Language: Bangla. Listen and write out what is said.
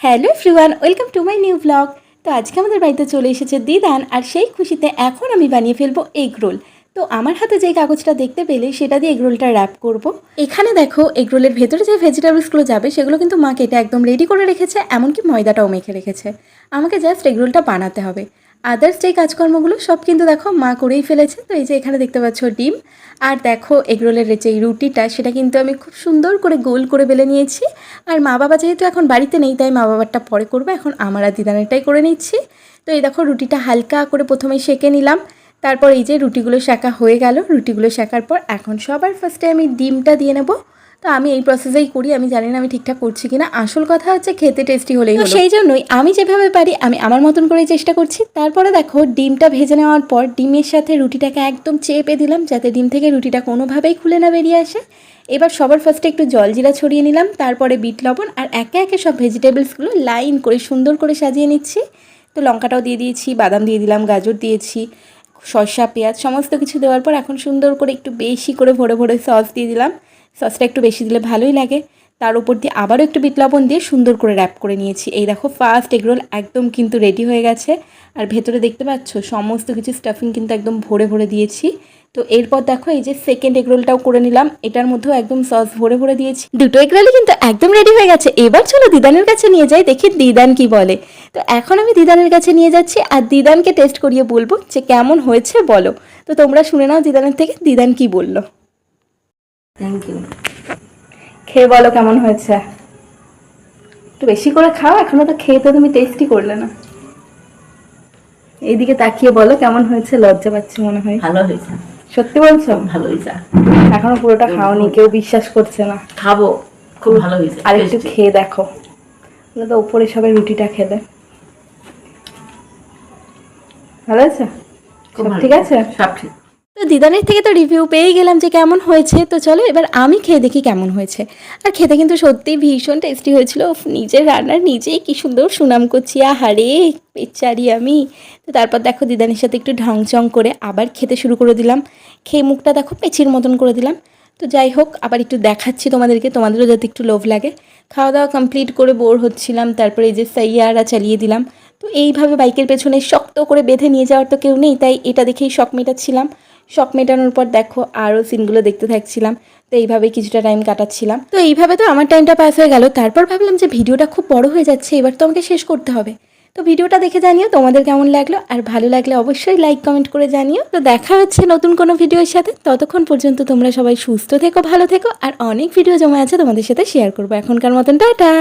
Hello everyone, welcome to my new blog. তো আজকে আমাদের বাড়িতে চলে এসেছে দিদান, আর সেই খুশিতে এখন আমি বানিয়ে ফেলবো এগ রোল। তো আমার হাতে যে কাগজটা দেখতে পেলে সেটা দিয়ে এগ রোলটা র্যাপ করবো। এখানে দেখো এগ রোলের ভেতরে যে ভেজিটেবলসগুলো যাবে সেগুলো কিন্তু মা কেটে একদম রেডি করে রেখেছে, এমনকি ময়দাটাও মেখে রেখেছে। আমাকে জাস্ট এগ রোলটা বানাতে হবে। আদার্স যে কাজকর্মগুলো সব কিন্তু দেখো মা করেই ফেলেছে। তো এই যে এখানে দেখতে পাচ্ছ ডিম, আর দেখো এগরোলের যে রুটিটা সেটা কিন্তু আমি খুব সুন্দর করে গোল করে বেলে নিয়েছি। আর মা বাবা যেহেতু এখন বাড়িতে নেই তাই মা বাবারটা পরে করবে, এখন আমার আর দিদানেরটাই করে নিচ্ছি। তো এই দেখো রুটিটা হালকা করে প্রথমে সেঁকে নিলাম, তারপর এই যে রুটিগুলো সেঁকা হয়ে গেল। রুটিগুলো সেঁকার পর এখন সবার ফার্স্টে আমি ডিমটা দিয়ে নেবো। তো আমি এই প্রসেসেই করি, আমি জানি না আমি ঠিকঠাক করছি কিনা, আসল কথা হচ্ছে খেতে টেস্টি হলেই হলো। সেই জন্যই আমি যেভাবে পারি আমি আমার মতন করেই চেষ্টা করছি। তারপরে দেখো ডিমটা ভেজে নেওয়ার পর ডিমের সাথে রুটিটাকে একদম চেপে দিলাম যাতে ডিম থেকে রুটিটা কোনোভাবেই খুলে না বেরিয়ে আসে। এবার সবার ফার্স্টে একটু জলজিরা ছড়িয়ে নিলাম, তারপরে বিট লবণ, আর একে একে সব ভেজিটেবলসগুলো লাইন করে সুন্দর করে সাজিয়ে নিচ্ছি। তো লঙ্কাটাও দিয়ে দিয়েছি, বাদাম দিয়ে দিলাম, গাজর দিয়েছি, শসা, পেঁয়াজ সমস্ত কিছু দেওয়ার পর এখন সুন্দর করে একটু বেশি করে ভরে ভরে সস দিয়ে দিলাম। সসটা একটু বেশি দিলে ভালোই লাগে। তার উপর দিয়ে আবারও একটু বিট লবণ দিয়ে সুন্দর করে র্যাপ করে নিয়েছি। এই দেখো ফার্স্ট এগরোল একদম কিন্তু রেডি হয়ে গেছে। আর ভেতরে দেখতে পাচ্ছ সমস্ত কিছু স্টাফিং কিন্তু একদম ভরে ভরে দিয়েছি। তো এরপর দেখো এই যে সেকেন্ড এগরোলটাও করে নিলাম, এটার মধ্যেও একদম সস ভরে ভরে দিয়েছি। দুটো এগরোলই কিন্তু একদম রেডি হয়ে গেছে। এবার চলো দিদানের কাছে নিয়ে যাই, দেখি দিদান কি বলে। তো এখন আমি দিদানের কাছে নিয়ে যাচ্ছি আর দিদানকে টেস্ট করিয়ে বলবো যে কেমন হয়েছে বলো। তো তোমরা শুনে নাও দিদানের থেকে দিদান কি বললো। Thank you. খেয়ে বলো কেমন হয়েছে। একটু বেশি করে খাও, এখনো তো খেয়ে তো তুমি টেস্টই করলে না। এইদিকে তাকিয়ে বলো কেমন হয়েছে, লজ্জা পাচ্ছি মনে হয়। ভালো হয়েছে। সত্যি বলছো? ভালো হয়েছে। এখনো পুরোটা খাওনি, কেউ বিশ্বাস করছে না। খাবো, খুব ভালো হয়েছে। আর একটু খেয়ে দেখো, তো উপরে সবাই রুটিটা খেলে। ভালো আছে? সব ঠিক আছে? সব ঠিক। তো দিদানের থেকে তো রিভিউ পেয়েই গেলাম যে কেমন হয়েছে। তো চলো এবার আমি খেয়ে দেখি কেমন হয়েছে। আর খেতে কিন্তু সত্যিই ভীষণ টেস্টি হয়েছিল। নিজের রান্নার নিজেই কি সুন্দর সুনাম করছি, আহারে বেচারি আমি। তো তারপর দেখো দিদানের সাথে একটু ঢংচং করে আবার খেতে শুরু করে দিলাম। খেয়ে মুখটা দেখো পেচির মতন করে দিলাম। তো যাই হোক, আবার একটু দেখাচ্ছি তোমাদেরকে, তোমাদেরও যাতে একটু লোভ লাগে। খাওয়া দাওয়া কমপ্লিট করে বোর হচ্ছিলাম, তারপরে এই যে সাইয়ারা চালিয়ে দিলাম। তো এইভাবে বাইকের পেছনে শক্ত করে বেঁধে নিয়ে যাওয়ার তো কেউ নেই, তাই এটা দেখেই শখ মেটাচ্ছিলাম। শখ মেটানোর পর দেখো আরও সিনগুলো দেখতে থাকছিলাম। তো এইভাবে কিছুটা টাইম কাটাচ্ছিলাম। তো এইভাবে তো আমার টাইমটা পাস হয়ে গেল। তারপর ভাবলাম যে ভিডিওটা খুব বড় হয়ে যাচ্ছে, এবার তো আমাকে শেষ করতে হবে। তো ভিডিওটা দেখে জানিও তোমাদের কেমন লাগলো, আর ভালো লাগলে অবশ্যই লাইক কমেন্ট করে জানিও। তো দেখা হচ্ছে নতুন কোনো ভিডিওর সাথে। ততক্ষণ পর্যন্ত তোমরা সবাই সুস্থ থেকো, ভালো থেকো, আর অনেক ভিডিও জমা আছে তোমাদের সাথে শেয়ার করবো। এখনকার মতন টাটা।